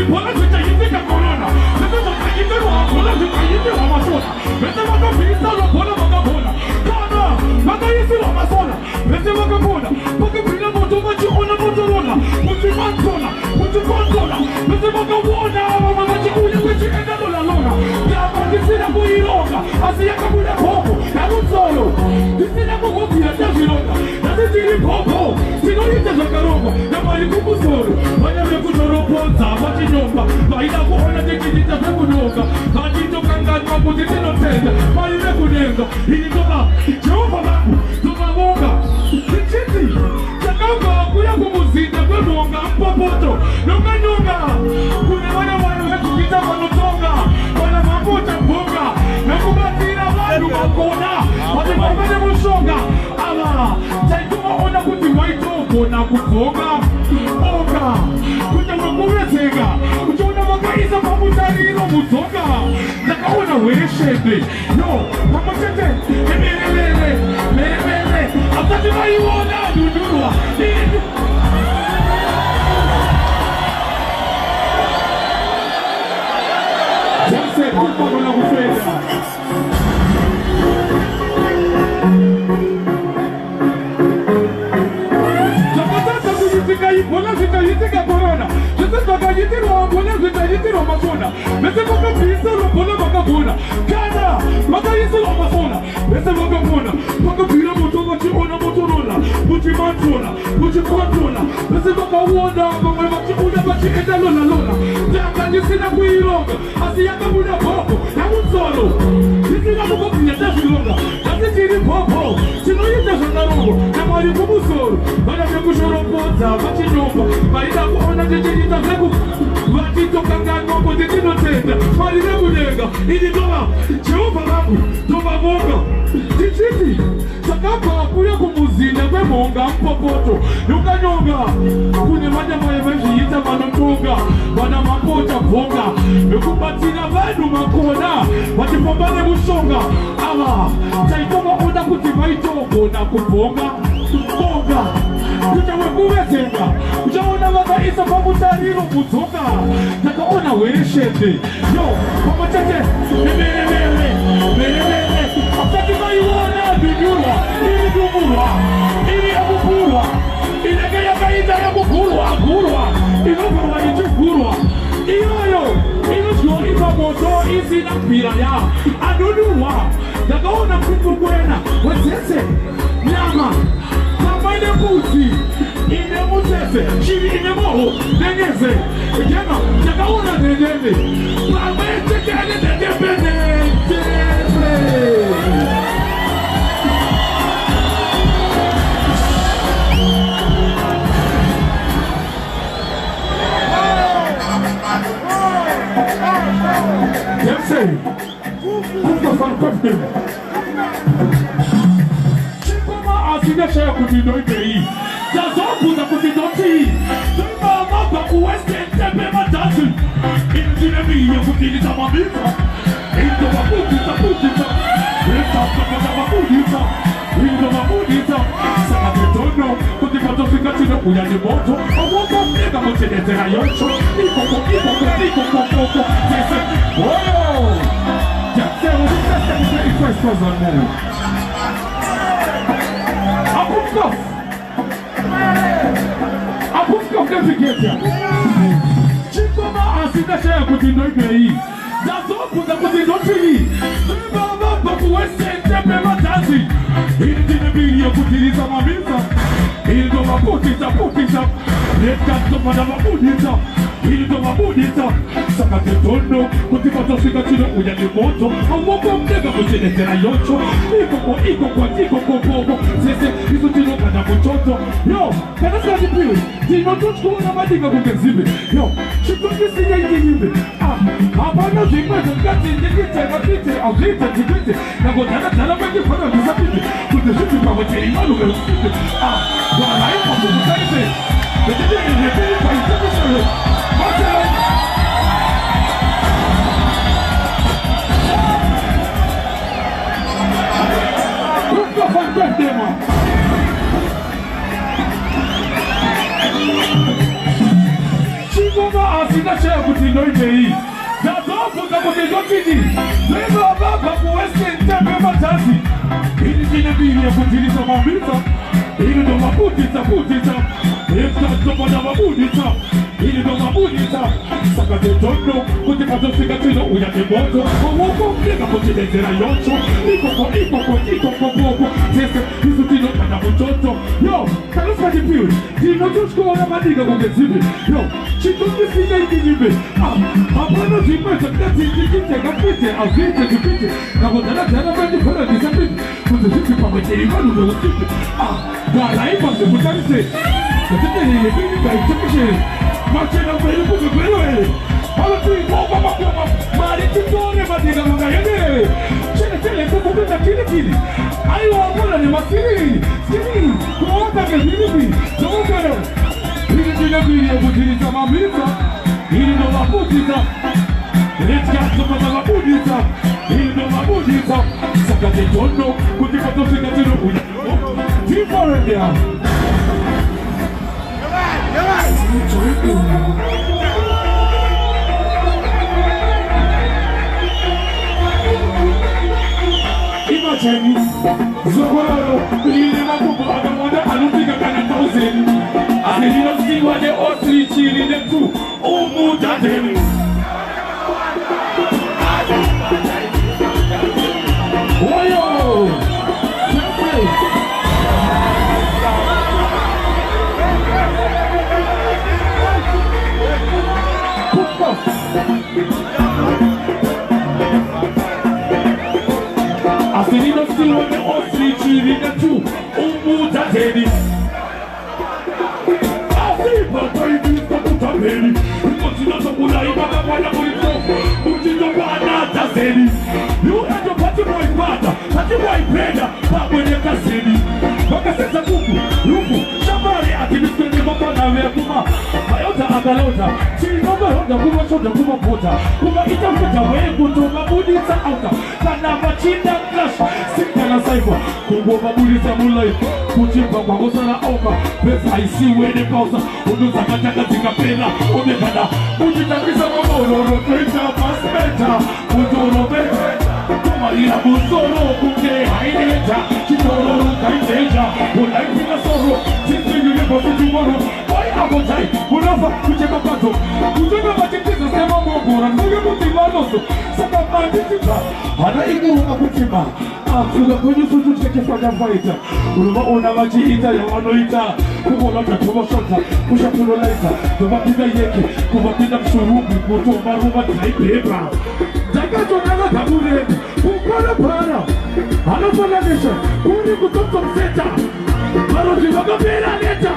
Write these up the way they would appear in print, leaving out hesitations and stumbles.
ibola zitayitika corona bese zokayitirwa bola zikayitirwa masona bese bakapisa lo bola bakabona kana bakayisiwa masona bese bakabona bakapila moto bachiona motorola muchimantola muchikontola bese bakabona mamachiuya kwechienda lola lona ndisina kuironga asiyakabula phopho nakutsolo ndisina kukubhila tazilonga nasitiri phopho sinoyita zvakarongwa namali kumusoro vanyame kutoropodza vachinyomba vaida kuona tichitita zvekunonga vatitokanganwa kuti tinotenda vaine kunenga ini toba jehovha vangu tobavonga tichiti takabva kuya kumuzinda kwemhonga mupopoto nonganyonga kune vana vanhu vekupita vanotonga vana vapota mhonga nekubatira vanhu vakona vati vamene mushonga ava taitovaona kuti vaitogona kubvonga onga kuti vakuvezeka uchiona vakaisa pamutariro mudzoka ndakaona hweshende yo pamwechete emerevere merevere asati vaiona dudurwa jase kupagona kufeda Bona zitayitika corona zvese zvakayitirwa bona zvitayitirwa masona vese vakabvisirwa bona vakagona kana vakaisirwa masona vese vakagona vakabvira moto vachiona motorola muchimantola muchikontola vese vakaona vamwe vachibuda vachienda lona lona ndanga ndisina kuironga asi yakabuda bhobho namutsolo ndisina kukobvinya tazvilonga asi tiri bhobho tinoita zvakarongwa namwari kumusoro vana vekushoromodza vachinyomba vaida kuona tichiita zveku vatitokanganwa kuti tinotenda mwari vekudenga ini tova jehovha vangu tovavonga tichiti takabva kuya kumuzinda kwemhonga mupopoto nokanyonga kune vanyamai vezviita vanotonga vana mapota bvonga vekubatsira vanhu makona vachifamba nemushonga ava taitovaona kuti vaitogona kubvonga bonga kuchawe kuvezeka uchaona vakaisa pamutariro mudzoka takaona hweshende yo pamwechete nemerevere merevere asati vaiona dudurwa iri dumurwa iri yakugurwa inenge yakaita yakugurwa gurwa inobva ichigurwa iyoyo inodyoipa moto isina mbira ya anodurwa ndakaona kukurwena wezese nyama kamane kuti ine mutese chiri ine moho nengeze jema ndakaona nendebe pamwetekane nendebendendebe Jemsey, kuka fankofi chikoma asineshaya kuti ndoibei tazobuza kuti ndoti timamabva kuwestern tembe madhasi intinemiye kuti nditamambisa indovabudisa budisa resaakavabudisa indovabudisa saka tetono kuti patosvika tinobuya nemoto awakafika muchenezera yocho ikokokokokokokoko sese oyo jaseuzisesekuseikwesozomu Apuskof nefigetia chikoma asineshaya kuti ndoibei ndazobuza kuti ndotini timamabva kuwestern tembe madhasi indinemiye kutirisa mamisa indovabudisa budisa nekatomana indovabudisa saka tetono kuti patosvika tinouya nemoto awomomnega kuchenezera yocho ikokokokoko sese isu tinogana muchoto yo kana sikatipiwe tinototyoona madinga kunge zive yo chitondisinyainyimbe hapana zvimwe zvingati ndikitengapite azviite ndipite nagodhanadhana mekifana ndisapite kuti zviti pamwe cheimanu verusite varaipazozvitaise ndetiiaiaiaiaiai Chico Noma asina share kuti no idei. Zadofu za kuti zotini. Lego baba kuwesti ntepe matasi. Ili jine bili ya kutilisa mambisa. Ili do mabudita budita. Efta zopada mabudita. Ili do mabudita. Sakate tondo kuti kato sikatino uyate boto. Kowoko mlega kuti dezera yoncho. Ikoko. Tese isutino kada muchoto. Yo, kaluska jipiwe. Dino tushko wana madiga kugezibi. Yo, chituki singa ikijibe. Apano zimeta kati ikikite kapite. Azite kipite. Kabotana jana mandi kora disapite. Kutu sisi pamecheri manu do usite. Gara ipa se kutanise. Katite yebini ka ichakishe. Machena mbele kutu kwelo ele. Hala tui moga makoma. Mari chitone madiga mga yene. Chele kukukuta kili. Ayo wapona ni makili. Skini. Kuwata ke bibi. Zomukano. Hili jina bili ya kutilisa mamisa. Hili no mabudita. Let's zopada mabudita. Hili no mabudita. Sakate tondo. Kutikato sikatino uya. Tiforendia. Imagine, Zokororo, Lili Makubo, Agamoda, Alupika Kana Thousand. I did not see what they all three chilling them too. Oh, Mujadem. Oyo! I said, you don't see what they all three chilling them too. Oh, Mujadem. You had your party boy father, party boy brother, Pabwe Kasedi. Wakasesa kuku, ruku, shabari akibiskwende mapana wekuma. Mayota agalota, chinoga honda kuma shoda kuma pota. Kuma itafuta wegu to mabudisa auta. Kana machinda clash, sika na saifa. Kumbo mabudisa mulai, kuchimba kwa gosa na auka. Pesa haisi wene pausa, unuza kataka zika pena. Omekada, ujitakisa mamoro, rotoita paspeta. Udoro beta. Maria Busoro, Kuke, Haineta, Chitoro, Kaiteja, would like to a sorrow, since you never to tomorrow. Why Abotai, Urafa, Kuchekapato, Kucheka Sema Mobo, and Mutimanoso, Sakama, Ada Igu Akutima, after the producer to check for the fighter, Uluba Onamachi Ita, Yanoita, Kumola, Kumoshota, Pushapulo later, the Mapida Yeki, Kumapida Suru, Kuto Maruma, paper. Zakato Naga Tabure, Para, Anopana Nation, Uni Kutoto Seta, Maroji Magabera Neta.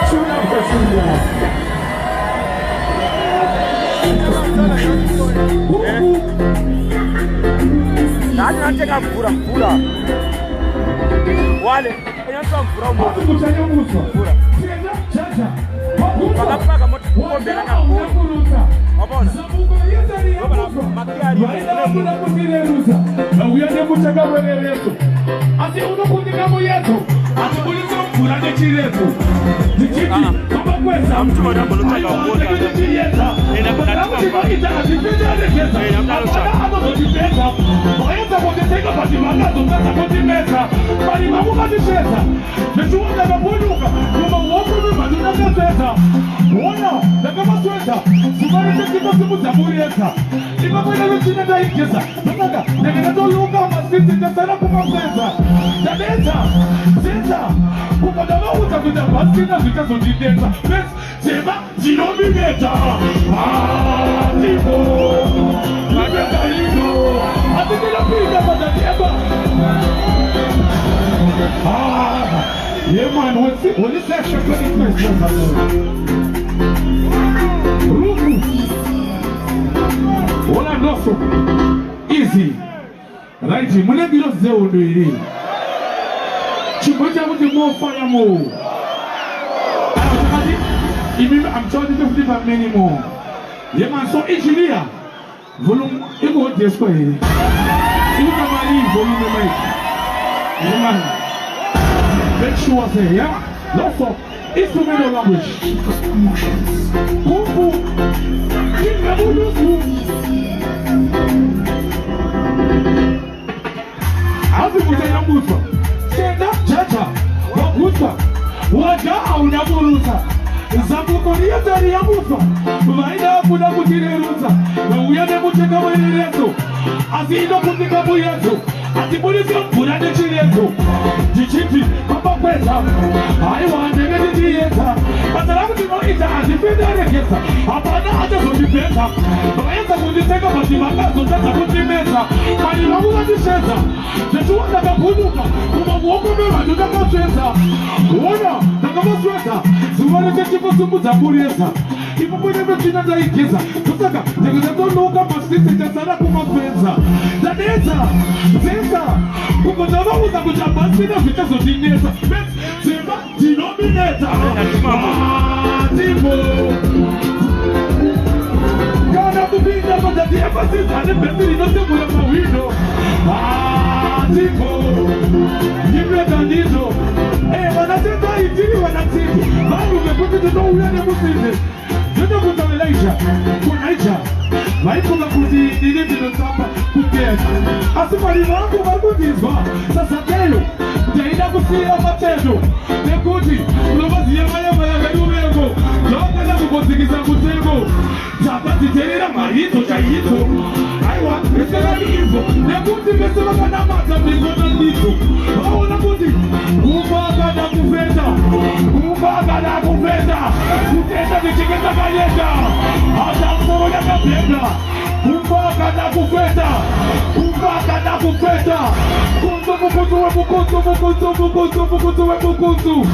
Shuna Pesuya. Nani anataka pura. Wale, yanataka pura. Kuchanya muso. Pura. Chacha. Paka moto kombe na pura. Abona. Waina kutireruza. Uyende mutaka wererezo. Ati unokundika moyeto. Ati kulizo mfurane chirezo. Dikiti, kama kweza. Mtu wanapolotaka kuona. Nenda kunatika ita atipenda rekeza. Apana ano kutipenda. Waenda kutiteka pati magazo kata kutimeza. Bali mamu katisheza. Neshuwa nakabuduka. Kuma uoku maduna gazeta. Ona, nakama sweta. Sumari tekiko simu zaburieta. Ima kwena luchine da ikeza. Nanaga, negenezo luka masiti tesara kumamzeza. Dadeta, zeta. Kumadama utakuta basina vita zondideta. Bes, sema, jiromi meta. Libo. Libeta libo. Atikila pida patatieba. Yeah man, when this extra 20 Ruku. Wala noso. Easy. Right, mune bilo zeo do iri. Chiboja with more fire more. I'm trying to do many more. Yeah man, so engineer. Volume, you go this way. You come on, volume. Yeah man. Make sure say, yeah? Lots of instrumental language. Kufu, Kingabudusu. Azimuta yamufa. Senda chacha, wakuta, waja unyaburusa. Zamukoria tari yamufa. Vaida kuna kutirerusa. Uyane muteka mwererezo. Azino kutika buyezo. Atibulizio kurane chirezo. Jichiti papa kweza. Aiwa ndege dieta. Pataramu tinoita azifedare kesa. Apana aja zodipeta. Baeza kuditeka matimakazo tata kutimeza. Kani wangu wadisheza. Jesuwa daga kuduka. Kuma mwoko mewa dudaka sweza. Uona, daga mwosweza. Zuwale kechipo sumbu zabureza. Ipo kwenye mechina zaikeza. Kusaka, tegezeto nuka masisi jasara kumafeza. Zaneza, zeza. Kukozawa uza kujabasi na vita zotineza. Zema, denomineta. Timo. Kana kupinda kwa tiapa sisa. Nepesiri note mula mawino. Timo. Kimle tandizo. Wanatenda itiri wanatiki. Bali umekuti tuto uyane musinde. Tuto kutawelaisha. Kunaisha. Maikuga kuti niliti notamba kukeza. Asifari wangu wakutizwa. Sasa keyo. Jaida kusia matedo. Nekuti. Ulobazi ya maya gadumengo. Lokala kukozikiza kutego. Chapati terira mahito chahito. Aiwa. Esela ni hivyo. Nekuti mesema kana mata mingona nito. Waona kuti. Kumbaka na kufeta. Kumbaka na kufeta. Kuteta nichiketa kayeta. Hata msoro ya kapenda. Kumbaka na kufeta. Kumbaka na kufeta. Kunzu mukunzu we mukunzu mukunzu mukunzu mukunzu we mukunzu.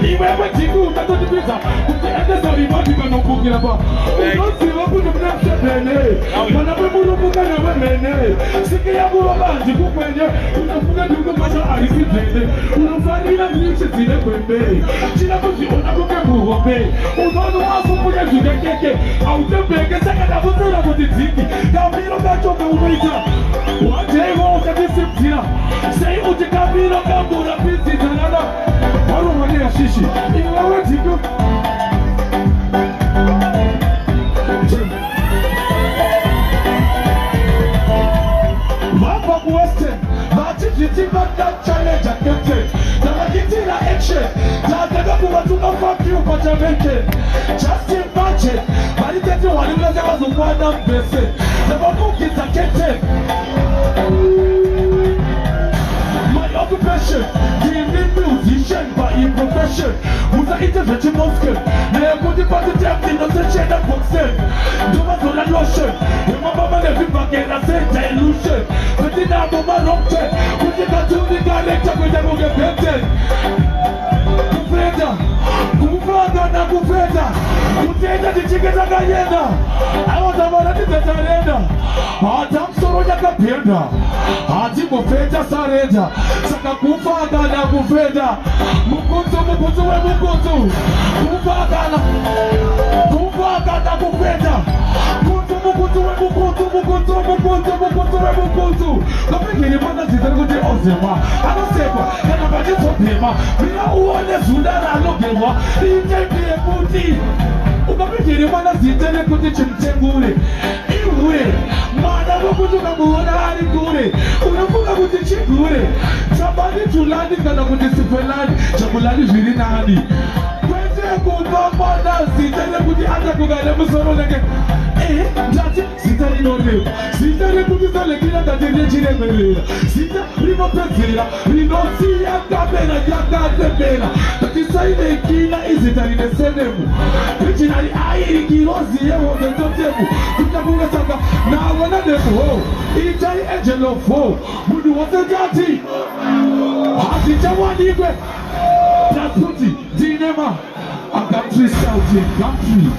Iwewe tingu utatotipita Ukiendeza ribati kano kukira ba Unosi waku nubnafse bene Manabwe mulupuka na wemene Siki ya burobanji kukwenye Unafuga dugu masha arisi bene Unafadila mniche zile kwembe China kuzi unakuke muhope Unono wasu kuja jude keke Autembeke saka na butula kutitiki Kamilo kachoka umeita Wajewa utatisi mtira Sei uti kamilo kambura pisi zanana Waru wane ya shishi Iwewe tingu Mapa kuweste Matititi banda challenge akete Namakitila eche Tataka kuwatuka faki upata veke Just imagine Maritete walimleze wazungwana mbese Nabakukita kete My occupation Giving musician by improfession Musa intervention mosque Naya kuti pati tempi no se cheda boxen Duma zola lotion Yuma mama nevi bagera senta illusion Fetina mama rompte Kuti katuni galekta kwenda kuge pente Kufeta Kufanga na kufeta Kutenda tichikeza kayenda Awata mara titetarenda Hata msoro nyaka penda Hati mufeta sarenda Saka kufanga na kufeta Mukuntu mukuntu we mukuntu Kufanga na kufeta Kuntu mukuntu we mukuntu Mukuntu mukuntu mukuntu we mukuntu Kapekiri mwana zitari kuti ozema Anosepa Kana bati sopema Mira uone sudana alogewa Itembie kuti Ukapekiri mwana zitari kuti chimtengure Iwe Mana wakutu kamuona hari kure Unafunga kuti chikure Chabani tulani kana kuti sipelani Chakulani viri nani Kweze kupambana sitare kuti atakugana musoro leke ndati sitari noreu sitare kuti salekira ndatirechiremberera sita rinopedzera rinosiya kamera yakatembera tatisainekina izitari nesenemu richinari airikirozi yehozentotemu kutakungasaka naona nemuho ichai angel of hope munhu wose tati hazvichawanikwe tatuti dinema a country shouting country.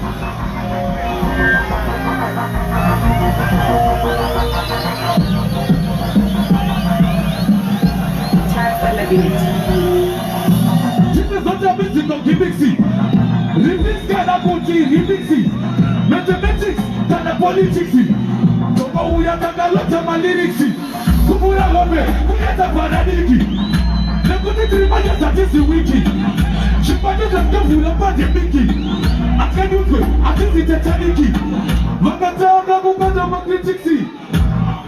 This is not a music of gimmicks. Remix kana kuti remix. Mathematics kana politics. Toka uyataka lote ma lyrics. Kubura ngombe kuyata paradiki. Nekuti trimanya tatisi wiki. Chipande takavula pande miki. Akanyutwe atizi tetaniki. Vakatanga kupata makritiksi.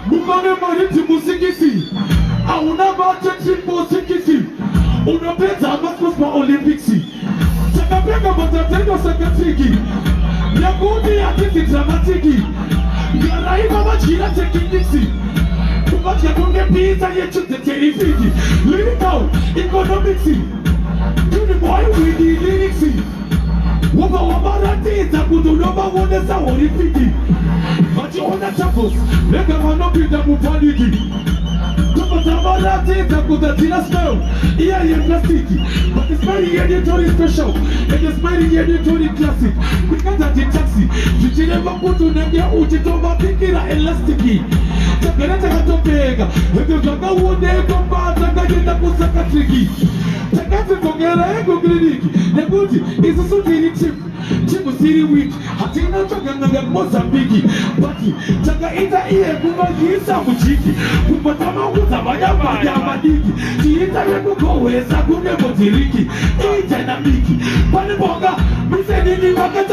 Mukane mariti musikisi. Auna machechi musikisi. Unapeza maspos ma olimpiksi. Takapeka matatendo sakatriki. Nyakudi atizi dramatiki. Garaiva machira tekiniksi. Kumatia kunge pizza yechute terrifiki. Lyrical economics. You the boy with the lyrics. Waba wabaratiza kutuloba wonesa horifiki. But you wanna chapos. Leka manopita mupaniki. Tabaratiza kutatina smell. Yeah, you're plastiki. But it's very editorial special. And it's very editorial classic. Because at the taxi. Chichirema kutu nenge uchitoma pikira elastiki. Takarata katopega. Hego kaka wone kompata kajeta kusaka triki. Takati kongera ego kliniki. Nebuti isu sutiri chip. Chipu siri week. Hatina chakanga Mozambiki. Baki chaka ita iye kumagisa mchiki. Kupatama utabaya ya madiki. Chiita yeku koweza kune motiriki. Ita na miki. Pani bonga. Mise nini wakati